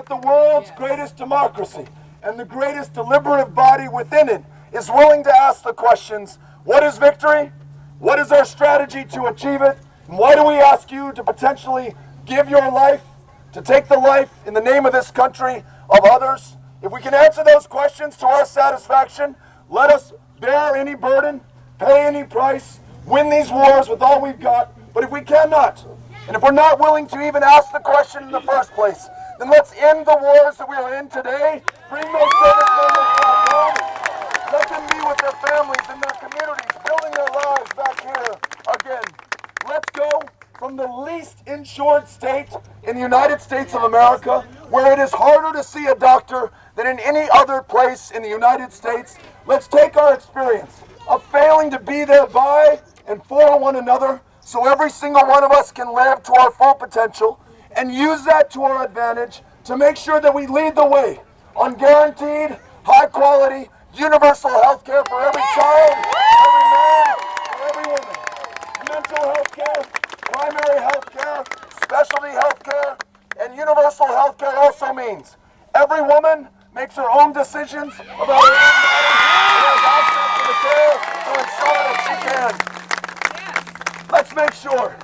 the world's greatest democracy and the greatest deliberative body within it is willing to ask the questions, what is victory? What is our strategy to achieve it? And why do we ask you to potentially give your life, to take the life in the name of this country of others? If we can answer those questions to our satisfaction, let us bear any burden, pay any price, win these wars with all we've got. But if we cannot, and if we're not willing to even ask the question in the first place, then let's end the wars that we are in today, bring those service members back home, let them be with their families and their communities, building their lives back here again. Let's go from the least insured state in the United States of America, where it is harder to see a doctor than in any other place in the United States. Let's take our experience of failing to be there by and for one another so every single one of us can live to our full potential and use that to our advantage to make sure that we lead the way on guaranteed, high-quality, universal health care for every child, every man, for every woman. Mental health care, primary health care, specialty health care, and universal health care also means every woman makes her own decisions about her own body and has access to the care to ensure that she can. Let's make sure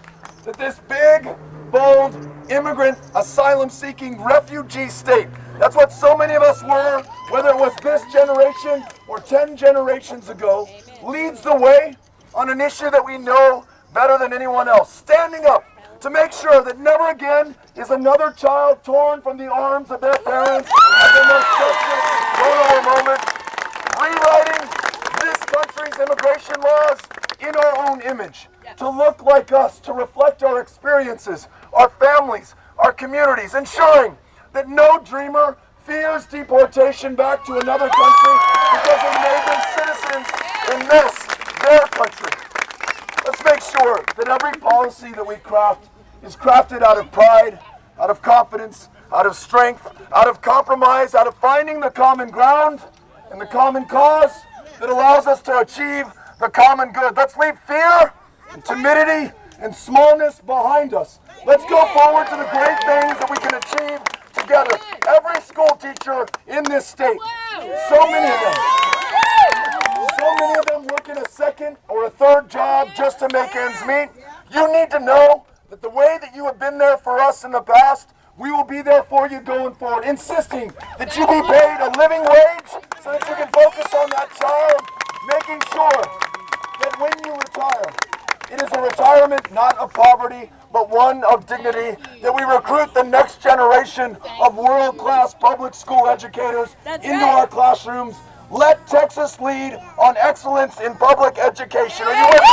that this big, bold, immigrant, asylum-seeking, refugee state, that's what so many of us were, whether it was this generation or 10 generations ago, leads the way on an issue that we know better than anyone else, standing up to make sure that never again is another child torn from the arms of their parents at the most desperate vulnerable moment, rewriting this country's immigration laws in our own image, to look like us, to reflect our experiences, our families, our communities, ensuring that no dreamer fears deportation back to another country because they made them citizens in this, their country. Let's make sure that every policy that we craft is crafted out of pride, out of confidence, out of strength, out of compromise, out of finding the common ground and the common cause that allows us to achieve the common good. Let's leave fear and timidity and smallness behind us. Let's go forward to the great things that we can achieve together. Every school teacher in this state, so many of them working a second or a third job just to make ends meet. You need to know that the way that you have been there for us in the past, we will be there for you going forward, insisting that you be paid a living wage so that you can focus on that child, making sure that when you retire, it is a retirement not of poverty, but one of dignity, that we recruit the next generation of world-class public school educators into our classrooms. Let Texas lead on excellence in public education. Are you with me?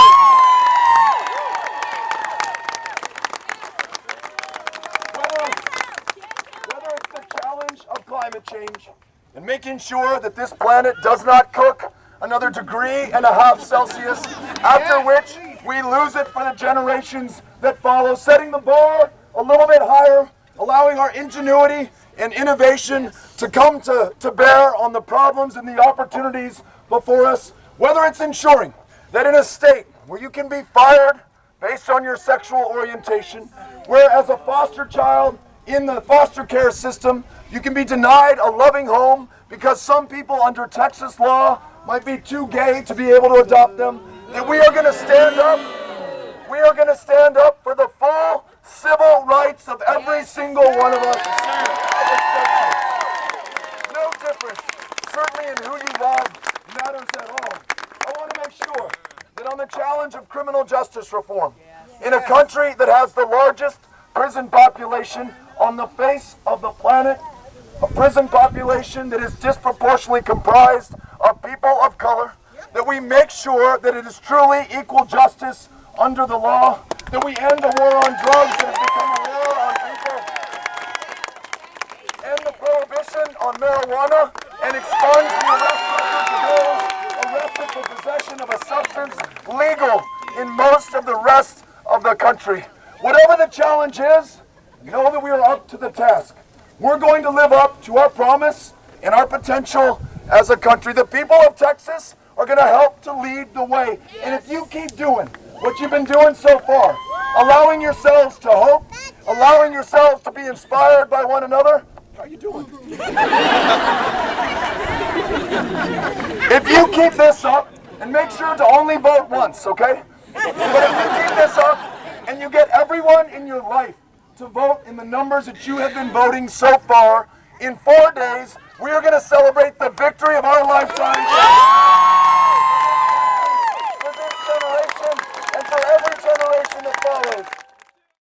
Whether it's the challenge of climate change and making sure that this planet does not cook another 1.5 degrees Celsius, after which we lose it for the generations that follow, setting the bar a little bit higher, allowing our ingenuity and innovation to come to bear on the problems and the opportunities before us, whether it's ensuring that in a state where you can be fired based on your sexual orientation, where as a foster child in the foster care system, you can be denied a loving home because some people under Texas law might be too gay to be able to adopt them, that we are going to stand up. We are going to stand up for the full civil rights of every single one of us. No difference, certainly in who you love, matters at all. I want to make sure that on the challenge of criminal justice reform, in a country that has the largest prison population on the face of the planet, a prison population that is disproportionately comprised of people of color, that we make sure that it is truly equal justice under the law, that we end the war on drugs that has become a war on people, end the prohibition on marijuana, and expunge the arrest records of those arrested for possession of a substance legal in most of the rest of the country. Whatever the challenge is, know that we are up to the task. We're going to live up to our promise and our potential as a country. The people of Texas are going to help to lead the way. And if you keep doing what you've been doing so far, allowing yourselves to hope, allowing yourselves to be inspired by one another, How you doing? If you keep this up, and make sure to only vote once, okay? But if you keep this up, and you get everyone in your life to vote in the numbers that you have been voting so far, in 4 days, we are going to celebrate the victory of our lifetime.